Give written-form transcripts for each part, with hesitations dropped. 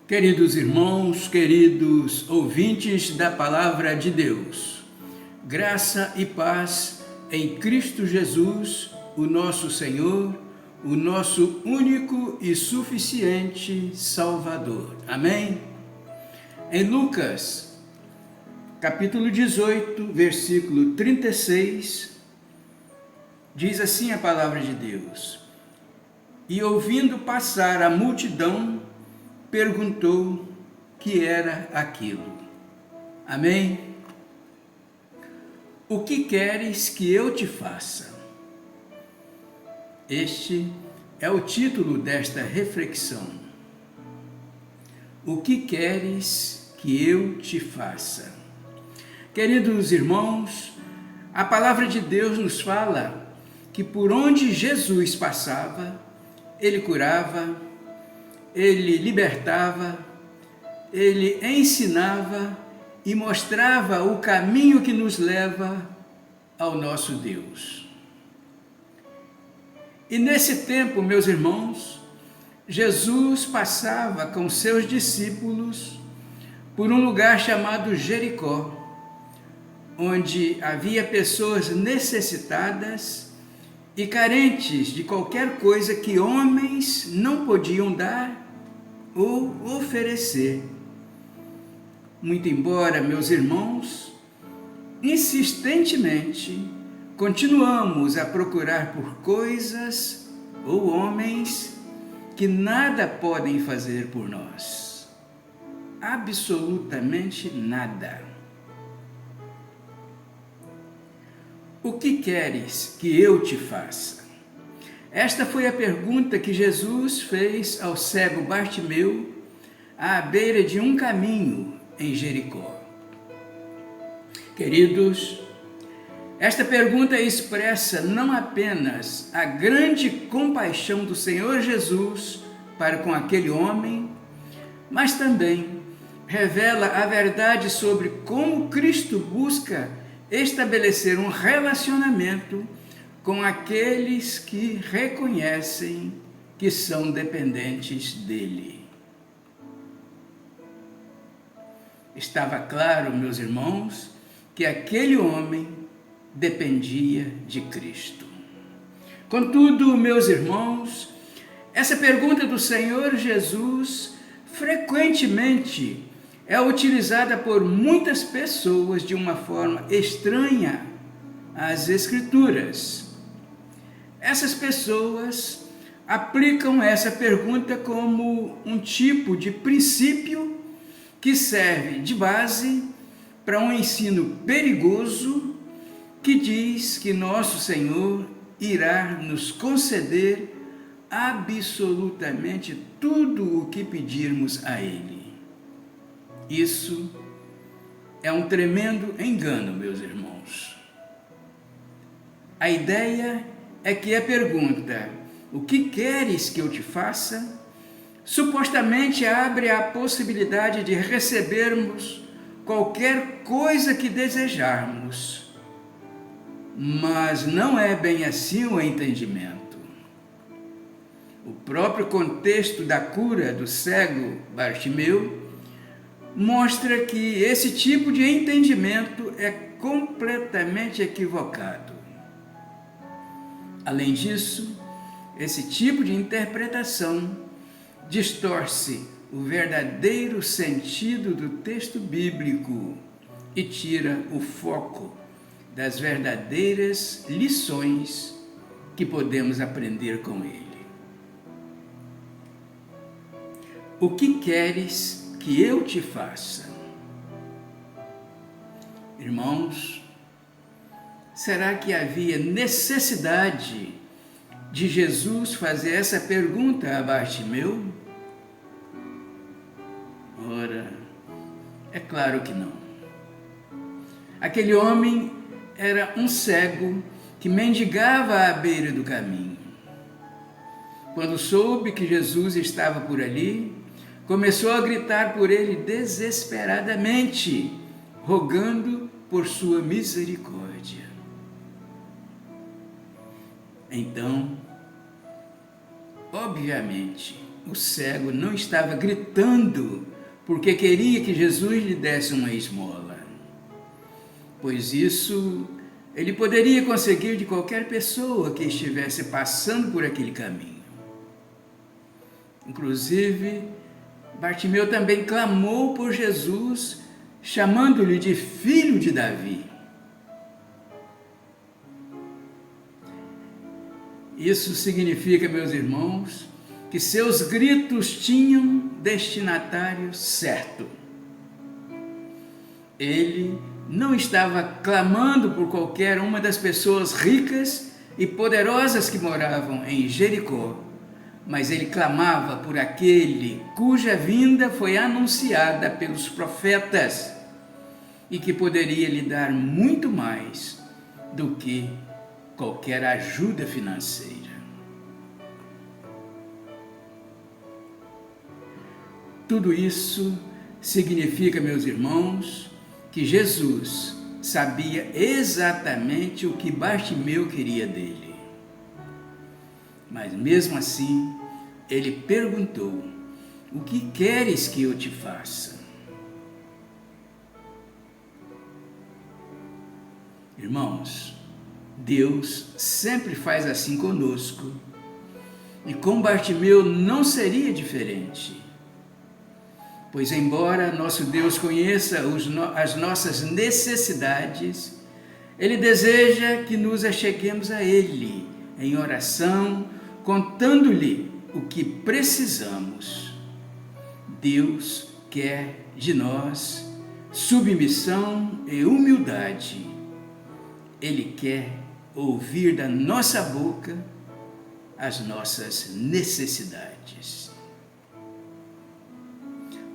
Queridos irmãos, queridos ouvintes da Palavra de Deus, graça e paz em Cristo Jesus, o nosso Senhor, o nosso único e suficiente Salvador. Amém? Em Lucas, capítulo 18, versículo 36, diz assim a Palavra de Deus: E ouvindo passar a multidão, perguntou que era aquilo. Amém? O que queres que eu te faça? Este é o título desta reflexão. O que queres que eu te faça? Queridos irmãos, a palavra de Deus nos fala que por onde Jesus passava, ele curava, ele libertava, ele ensinava e mostrava o caminho que nos leva ao nosso Deus. E nesse tempo, meus irmãos, Jesus passava com seus discípulos por um lugar chamado Jericó, onde havia pessoas necessitadas e carentes de qualquer coisa que homens não podiam dar ou oferecer. Muito embora, meus irmãos, insistentemente continuamos a procurar por coisas ou homens que nada podem fazer por nós. Absolutamente nada. O que queres que eu te faça? Esta foi a pergunta que Jesus fez ao cego Bartimeu à beira de um caminho em Jericó. Queridos, esta pergunta expressa não apenas a grande compaixão do Senhor Jesus para com aquele homem, mas também revela a verdade sobre como Cristo busca estabelecer um relacionamento com aqueles que reconhecem que são dependentes dele. Estava claro, meus irmãos, que aquele homem dependia de Cristo. Contudo, meus irmãos, essa pergunta do Senhor Jesus frequentemente é utilizada por muitas pessoas de uma forma estranha às Escrituras. Essas pessoas aplicam essa pergunta como um tipo de princípio que serve de base para um ensino perigoso que diz que nosso Senhor irá nos conceder absolutamente tudo o que pedirmos a Ele. Isso é um tremendo engano, meus irmãos. A ideia é que a pergunta, o que queres que eu te faça, supostamente abre a possibilidade de recebermos qualquer coisa que desejarmos. Mas não é bem assim o entendimento. O próprio contexto da cura do cego Bartimeu mostra que esse tipo de entendimento é completamente equivocado. Além disso, esse tipo de interpretação distorce o verdadeiro sentido do texto bíblico e tira o foco das verdadeiras lições que podemos aprender com ele. O que queres que eu te faça? Irmãos, será que havia necessidade de Jesus fazer essa pergunta a Bartimeu? Ora, é claro que não. Aquele homem era um cego que mendigava à beira do caminho. Quando soube que Jesus estava por ali, começou a gritar por ele desesperadamente, rogando por sua misericórdia. Então, obviamente, o cego não estava gritando porque queria que Jesus lhe desse uma esmola, pois isso ele poderia conseguir de qualquer pessoa que estivesse passando por aquele caminho. Inclusive, Bartimeu também clamou por Jesus, chamando-lhe de filho de Davi. Isso significa, meus irmãos, que seus gritos tinham destinatário certo. Ele não estava clamando por qualquer uma das pessoas ricas e poderosas que moravam em Jericó, mas ele clamava por aquele cuja vinda foi anunciada pelos profetas e que poderia lhe dar muito mais do que qualquer ajuda financeira. Tudo isso significa, meus irmãos, que Jesus sabia exatamente o que Bartimeu queria dele. Mas mesmo assim, ele perguntou: o que queres que eu te faça? Irmãos, Deus sempre faz assim conosco, e com Bartimeu não seria diferente. Pois embora nosso Deus conheça as nossas necessidades, Ele deseja que nos acheguemos a Ele em oração, contando-lhe o que precisamos. Deus quer de nós submissão e humildade. Ele quer ouvir da nossa boca as nossas necessidades.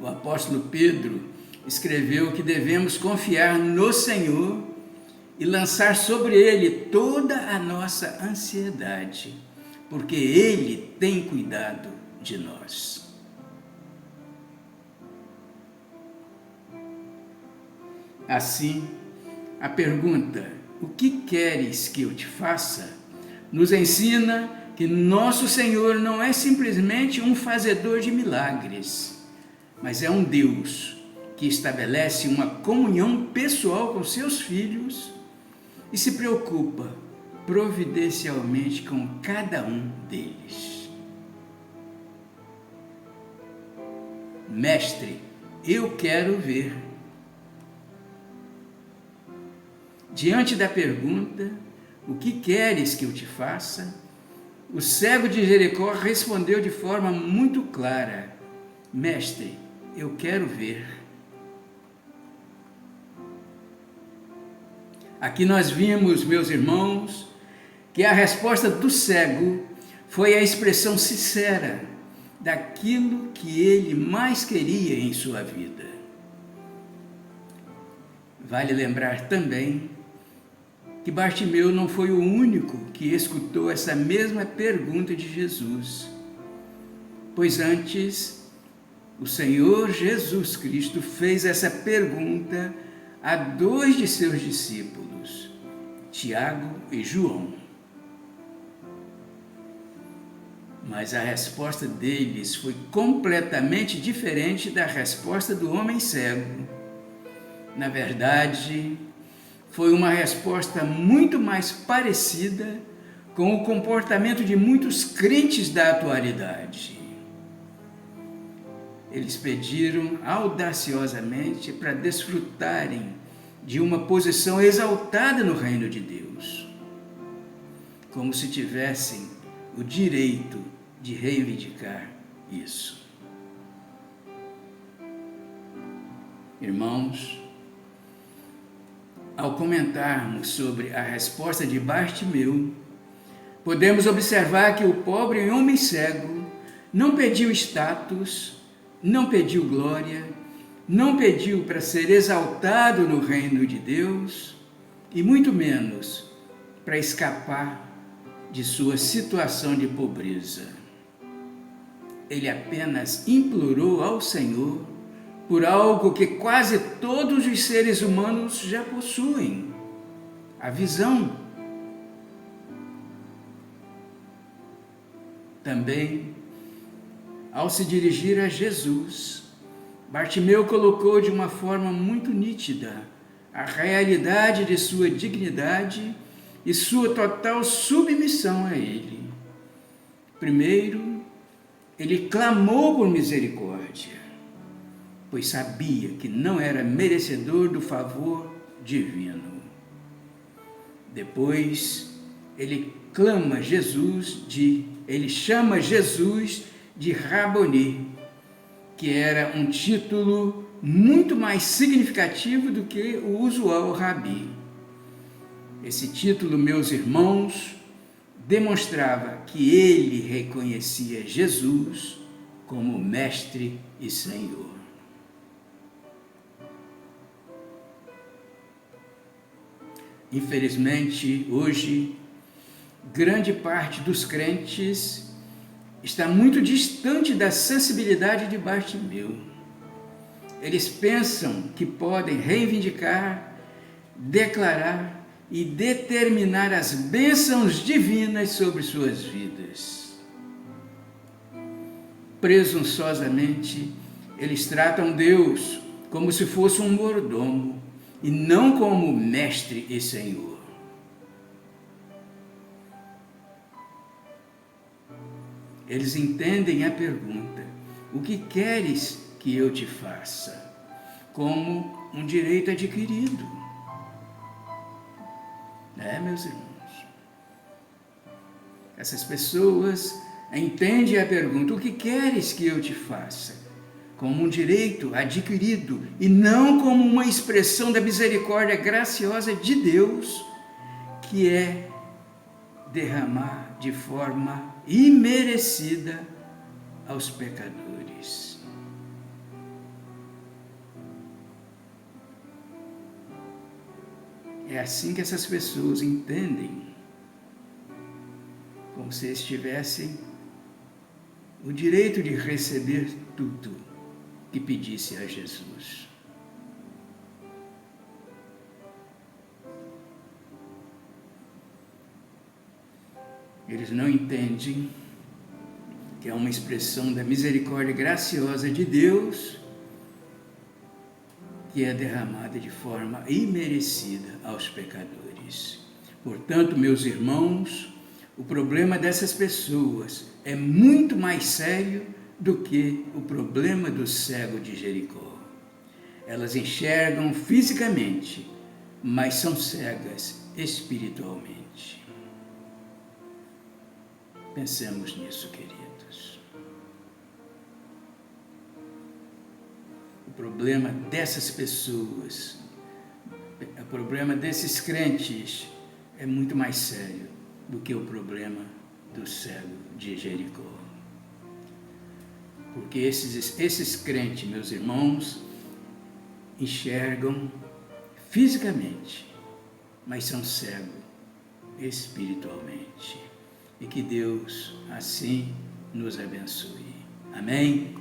O apóstolo Pedro escreveu que devemos confiar no Senhor e lançar sobre Ele toda a nossa ansiedade, porque Ele tem cuidado de nós. Assim, a pergunta: o que queres que eu te faça? Nos ensina que nosso Senhor não é simplesmente um fazedor de milagres, mas é um Deus que estabelece uma comunhão pessoal com seus filhos e se preocupa providencialmente com cada um deles. Mestre, eu quero ver. Diante da pergunta, o que queres que eu te faça? O cego de Jericó respondeu de forma muito clara: Mestre, eu quero ver. Aqui nós vimos, meus irmãos, que a resposta do cego foi a expressão sincera daquilo que ele mais queria em sua vida. Vale lembrar também que Bartimeu não foi o único que escutou essa mesma pergunta de Jesus, pois antes o Senhor Jesus Cristo fez essa pergunta a 2 de seus discípulos, Tiago e João. Mas a resposta deles foi completamente diferente da resposta do homem cego. Na verdade, foi uma resposta muito mais parecida com o comportamento de muitos crentes da atualidade. Eles pediram audaciosamente para desfrutarem de uma posição exaltada no reino de Deus, como se tivessem o direito de reivindicar isso. Irmãos, ao comentarmos sobre a resposta de Bartimeu, podemos observar que o pobre homem cego não pediu status, não pediu glória, não pediu para ser exaltado no reino de Deus e muito menos para escapar de sua situação de pobreza. Ele apenas implorou ao Senhor por algo que quase todos os seres humanos já possuem: a visão. Também ao se dirigir a Jesus, Bartimeu colocou de uma forma muito nítida a realidade de sua dignidade e sua total submissão a Ele. Primeiro, ele clamou por misericórdia, pois sabia que não era merecedor do favor divino. Depois, ele chama Jesus de Raboni, que era um título muito mais significativo do que o usual Rabi. Esse título, meus irmãos, demonstrava que ele reconhecia Jesus como Mestre e Senhor. Infelizmente, hoje, grande parte dos crentes está muito distante da sensibilidade de Bartimeu. Eles pensam que podem reivindicar, declarar e determinar as bênçãos divinas sobre suas vidas. Presunçosamente, eles tratam Deus como se fosse um mordomo e não como Mestre e Senhor. Eles entendem a pergunta: o que queres que eu te faça? Como um direito adquirido. Meus irmãos, essas pessoas entendem a pergunta: o que queres que eu te faça? Como um direito adquirido e não como uma expressão da misericórdia graciosa de Deus, que é derramar de forma imerecida aos pecadores. É assim que essas pessoas entendem, como se eles tivessem o direito de receber tudo que pedisse a Jesus. Eles não entendem que é uma expressão da misericórdia graciosa de Deus que é derramada de forma imerecida aos pecadores. Portanto, meus irmãos, o problema dessas pessoas é muito mais sério do que o problema do cego de Jericó. Elas enxergam fisicamente, mas são cegas espiritualmente. Pensemos nisso, queridos. O problema dessas pessoas, o problema desses crentes é muito mais sério do que o problema do cego de Jericó. Porque esses crentes, meus irmãos, enxergam fisicamente, mas são cegos espiritualmente. E que Deus assim nos abençoe. Amém?